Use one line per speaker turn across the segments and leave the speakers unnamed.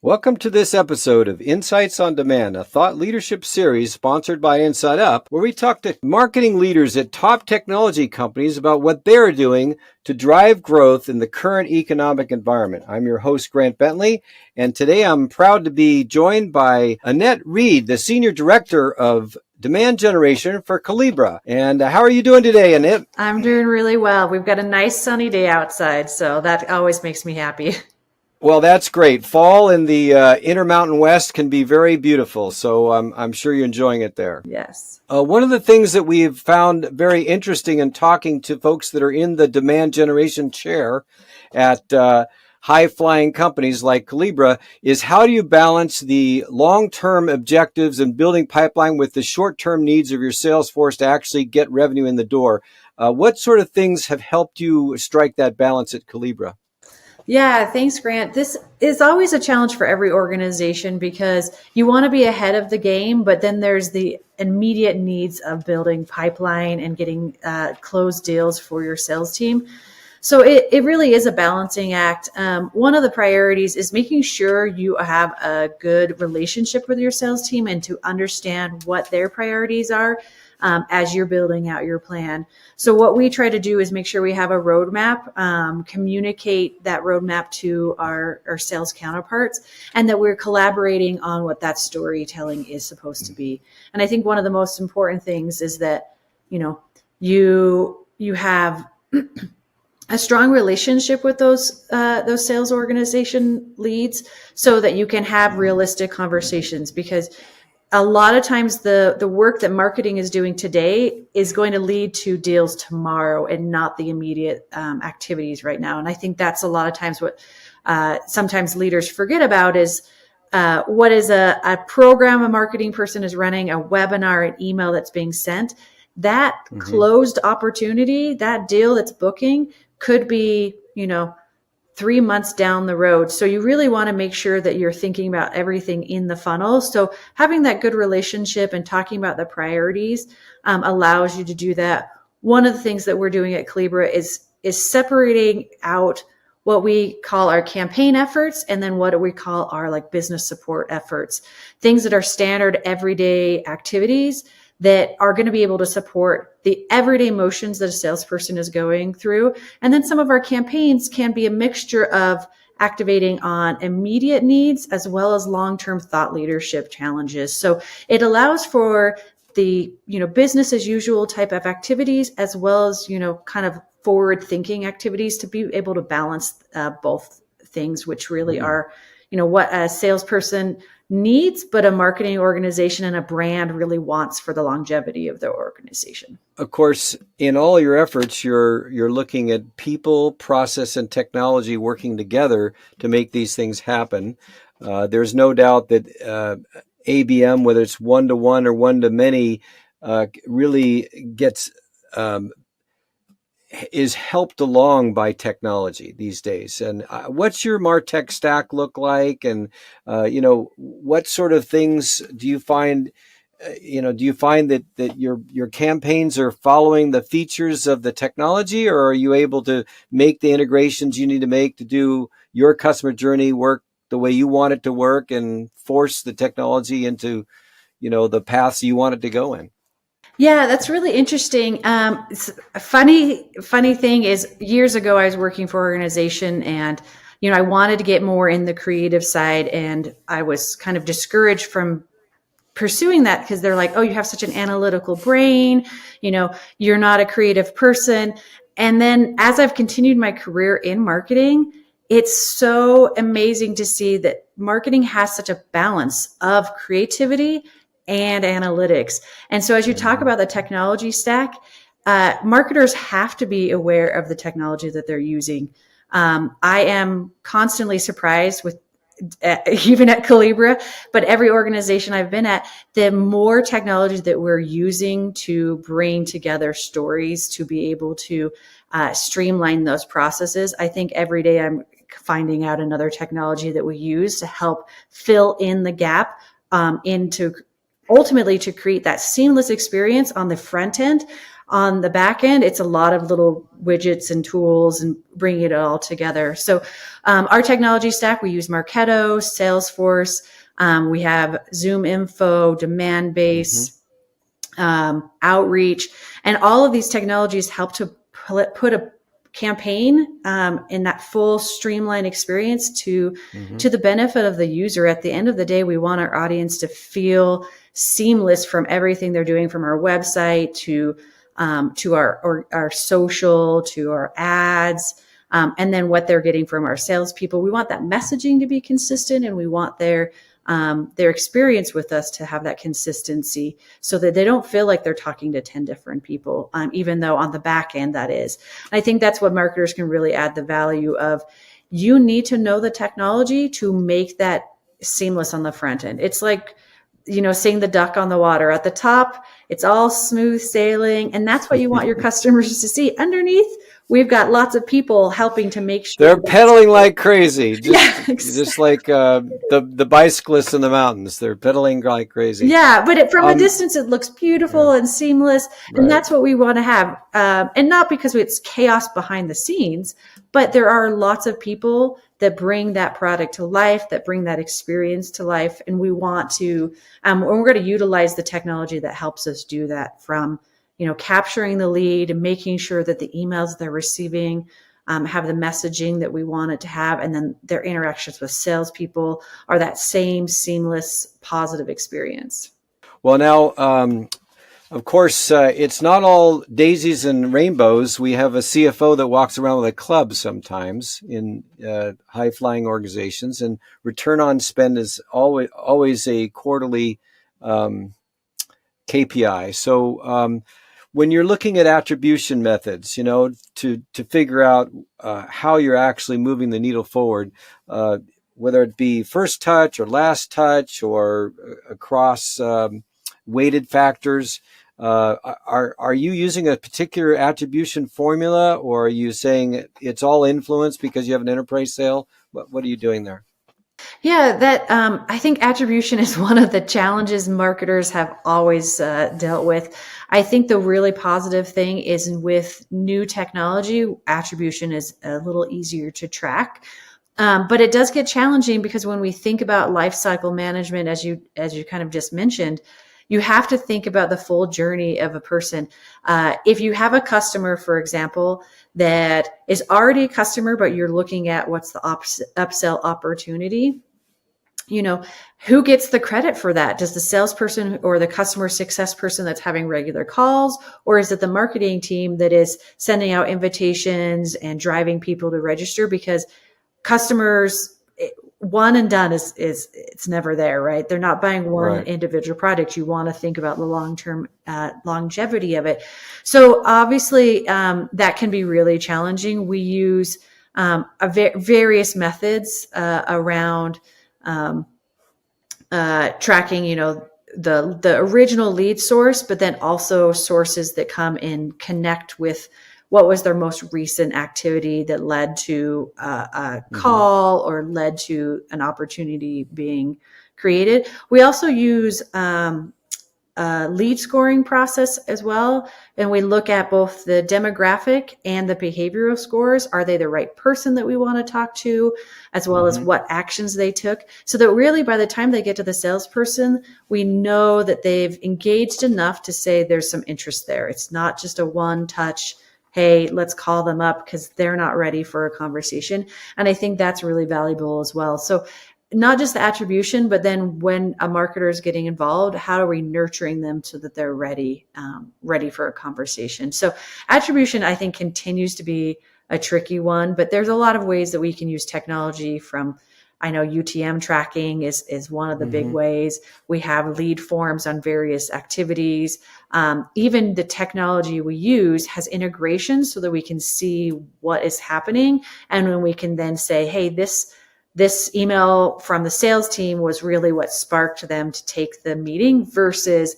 Welcome to this episode of Insights on Demand, a thought leadership series sponsored by InsideUp, where we talk to marketing leaders at top technology companies about what they're doing to drive growth in the current economic environment. I'm your host, Grant Bentley, and today I'm proud to be joined by Annette Reed, the Senior Director of Demand Generation for Collibra. And how are you doing today, Annette?
I'm doing really well. We've got a nice sunny day outside, so that always makes me happy.
Well, that's great. Fall in the Intermountain West can be very beautiful, so I'm sure you're enjoying it there.
Yes.
One of the things that we've found very interesting in talking to folks that are in the demand generation chair at high-flying companies like Collibra is how do you balance the long-term objectives and building pipeline with the short-term needs of your sales force to actually get revenue in the door? What sort of things have helped you strike that balance at Collibra?
Yeah, thanks, Grant. This is always a challenge for every organization because you want to be ahead of the game, but then there's the immediate needs of building pipeline and getting closed deals for your sales team. So it really is a balancing act. One of the priorities is making sure you have a good relationship with your sales team and to understand what their priorities are as you're building out your plan. So what we try to do is make sure we have a roadmap, communicate that roadmap to our sales counterparts, and that we're collaborating on what that storytelling is supposed to be. And I think one of the most important things is that, you have a strong relationship with those sales organization leads so that you can have realistic conversations, because a lot of times the work that marketing is doing today is going to lead to deals tomorrow and not the immediate activities right now. And I think that's a lot of times what sometimes leaders forget about is what is a program a marketing person is running, a webinar, an email that's being sent. That closed opportunity, that deal that's booking could be, 3 months down the road. So you really want to make sure that you're thinking about everything in the funnel. So having that good relationship and talking about the priorities allows you to do that. One of the things that we're doing at Collibra is separating out what we call our campaign efforts and then what we call our business support efforts, things that are standard everyday activities that are going to be able to support the everyday motions that a salesperson is going through. And then some of our campaigns can be a mixture of activating on immediate needs as well as long-term thought leadership challenges. So it allows for the, business as usual type of activities as well as, kind of forward thinking activities to be able to balance both things, which really are, what a salesperson needs, but a marketing organization and a brand really wants for the longevity of their organization.
Of course, in all your efforts, you're looking at people, process, and technology working together to make these things happen. There's no doubt that ABM, whether it's one-to-one or one-to-many, really gets is helped along by technology these days. And what's your martech stack look like? And, what sort of things do you find, do you find that your campaigns are following the features of the technology, or are you able to make the integrations you need to make to do your customer journey work the way you want it to work and force the technology into, the paths you want it to go in?
Yeah, that's really interesting. It's a funny thing is years ago I was working for an organization and, I wanted to get more in the creative side and I was kind of discouraged from pursuing that because they're like, oh, you have such an analytical brain, you're not a creative person. And then as I've continued my career in marketing, it's so amazing to see that marketing has such a balance of creativity and analytics. And so as you talk about the technology stack, marketers have to be aware of the technology that they're using. I am constantly surprised with, even at Collibra, but every organization I've been at, the more technology that we're using to bring together stories to be able to streamline those processes. I think every day I'm finding out another technology that we use to help fill in the gap ultimately to create that seamless experience on the front end On the back end, it's a lot of little widgets and tools and bringing it all together. So our technology stack, we use Marketo, Salesforce. We have Zoom Info, Demand Base, Outreach, and all of these technologies help to put a campaign in that full streamlined experience to the benefit of the user. At the end of the day, we want our audience to feel seamless from everything they're doing, from our website to our social, to our ads, and then what they're getting from our salespeople. We want that messaging to be consistent, and we want their experience with us to have that consistency so that they don't feel like they're talking to 10 different people, even though on the back end that is. I think that's what marketers can really add the value of. You need to know the technology to make that seamless on the front end. It's like, seeing the duck on the water. At the top, it's all smooth sailing, and that's what you want your customers to see. Underneath, we've got lots of people helping to make sure
they're pedaling like crazy.
Exactly.
Just like the bicyclists in the mountains. They're pedaling like crazy.
Yeah, but from a distance, it looks beautiful and seamless, and that's what we want to have. And not because it's chaos behind the scenes, but there are lots of people that bring that product to life, that bring that experience to life, and we want to. We're going to utilize the technology that helps us do that, from capturing the lead and making sure that the emails they're receiving have the messaging that we want it to have, and then their interactions with salespeople are that same seamless, positive experience.
Well, now, of course, it's not all daisies and rainbows. We have a CFO that walks around with a club sometimes in high-flying organizations, and return on spend is always a quarterly KPI. So when you're looking at attribution methods, to figure out how you're actually moving the needle forward, whether it be first touch or last touch or across weighted factors, are you using a particular attribution formula, or are you saying it's all influence because you have an enterprise sale? What are you doing there?
Yeah, I think attribution is one of the challenges marketers have always dealt with. I think the really positive thing is, with new technology, attribution is a little easier to track. But it does get challenging, because when we think about lifecycle management, as you kind of just mentioned, you have to think about the full journey of a person. If you have a customer, for example, that is already a customer, but you're looking at what's the upsell opportunity, who gets the credit for that? Does the salesperson or the customer success person that's having regular calls, or is it the marketing team that is sending out invitations and driving people to register? Because customers, one and done is it's never there, right? They're not buying one individual product. You want to think about the long-term longevity of it. So obviously that can be really challenging. We use various methods around tracking, the original lead source, but then also sources that come and connect with what was their most recent activity that led to a call or led to an opportunity being created. We also use a lead scoring process as well. And we look at both the demographic and the behavioral scores. Are they the right person that we want to talk to, as well as what actions they took? So that really by the time they get to the salesperson, we know that they've engaged enough to say there's some interest there. It's not just a one touch, hey, let's call them up, because they're not ready for a conversation. And I think that's really valuable as well. So not just the attribution, but then when a marketer is getting involved, how are we nurturing them so that they're ready for a conversation? So attribution, I think, continues to be a tricky one, but there's a lot of ways that we can use technology. From, I know UTM tracking is one of the big ways. We have lead forms on various activities. Even the technology we use has integrations so that we can see what is happening. And when we can then say, hey, this email from the sales team was really what sparked them to take the meeting, versus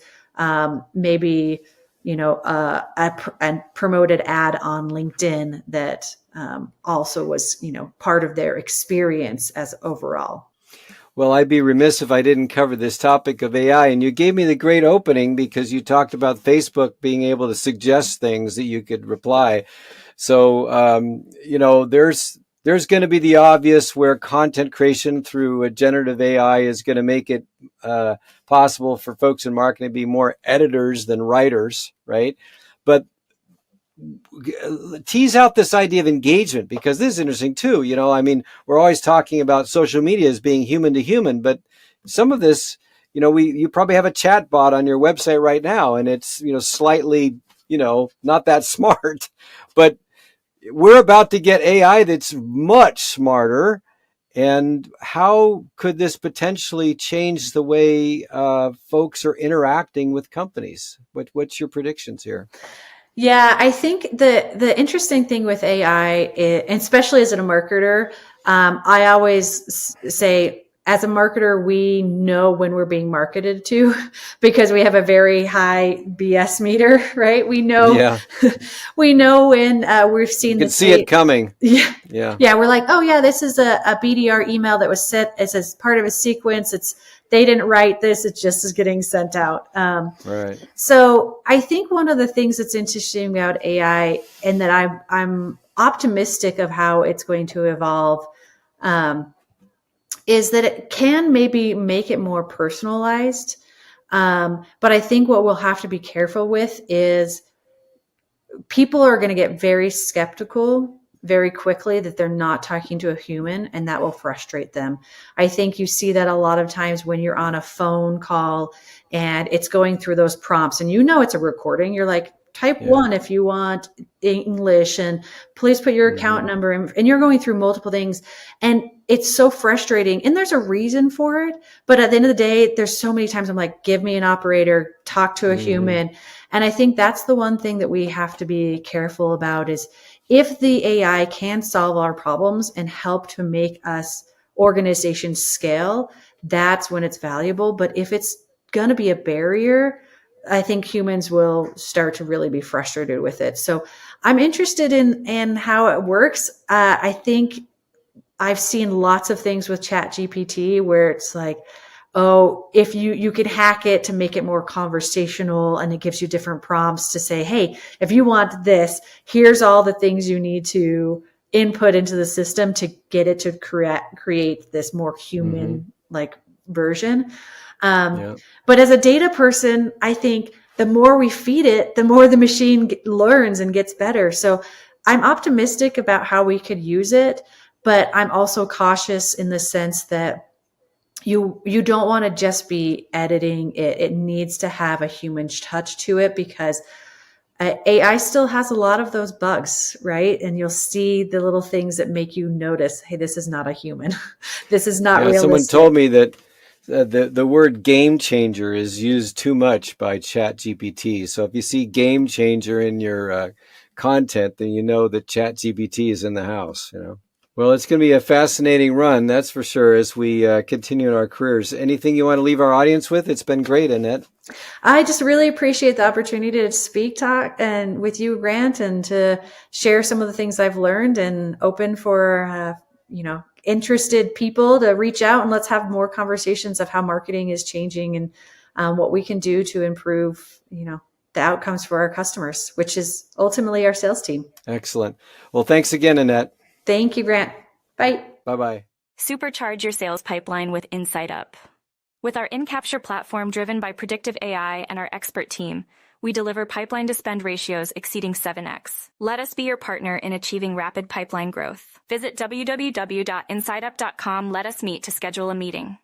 maybe a promoted ad on LinkedIn that also was part of their experience as overall.
Well, I'd be remiss if I didn't cover this topic of AI. And you gave me the great opening because you talked about Facebook being able to suggest things that you could reply. So, there's going to be the obvious where content creation through a generative AI is going to make it possible for folks in marketing to be more editors than writers, right? But tease out this idea of engagement, because this is interesting too. We're always talking about social media as being human to human, but some of this, you probably have a chat bot on your website right now, and it's, slightly, not that smart, but we're about to get AI that's much smarter. And how could this potentially change the way folks are interacting with companies? What's your predictions here?
Yeah, I think the interesting thing with AI, and especially as a marketer, I always say, as a marketer, we know when we're being marketed to because we have a very high BS meter, right? We know,
Yeah,
we know when we've seen
you can see it coming.
Yeah.
Yeah.
Yeah. We're like, oh yeah, this is a BDR email that was sent as part of a sequence. They didn't write this. It just is getting sent out.
Right.
So I think one of the things that's interesting about AI, and that I'm optimistic of how it's going to evolve, is that it can maybe make it more personalized. But I think what we'll have to be careful with is people are going to get very skeptical very quickly that they're not talking to a human, and that will frustrate them. I think you see that a lot of times when you're on a phone call and it's going through those prompts and it's a recording. You're like, type 1 if you want English, and please put your account number in, and you're going through multiple things, and it's so frustrating, and there's a reason for it. But at the end of the day, there's so many times I'm like, give me an operator, talk to a human. And I think that's the one thing that we have to be careful about is, if the AI can solve our problems and help to make us organizations scale, that's when it's valuable. But if it's going to be a barrier, I think humans will start to really be frustrated with it. So I'm interested in how it works. I think I've seen lots of things with ChatGPT where it's like, oh, if you could hack it to make it more conversational, and it gives you different prompts to say, hey, if you want this, here's all the things you need to input into the system to get it to create this more human like version. But as a data person, I think the more we feed it, the more the machine learns and gets better. So I'm optimistic about how we could use it, but I'm also cautious in the sense that you don't want to just be editing it. It needs to have a human touch to it, because AI still has a lot of those bugs, right? And you'll see the little things that make you notice, hey, this is not a human. This is not realistic.
Someone told me that the word game changer is used too much by ChatGPT. So if you see game changer in your content, then you know that ChatGPT is in the house, Well, it's going to be a fascinating run, that's for sure, as we continue in our careers. Anything you want to leave our audience with? It's been great, Annette.
I just really appreciate the opportunity to talk and with you, Grant, and to share some of the things I've learned, and open for, interested people to reach out, and let's have more conversations of how marketing is changing and what we can do to improve, the outcomes for our customers, which is ultimately our sales team.
Excellent. Well, thanks again, Annette.
Thank you, Grant. Bye.
Bye-bye.
Supercharge your sales pipeline with InsideUp. With our in-capture platform driven by predictive AI and our expert team, we deliver pipeline to spend ratios exceeding 7x. Let us be your partner in achieving rapid pipeline growth. Visit www.insideup.com. Let us meet to schedule a meeting.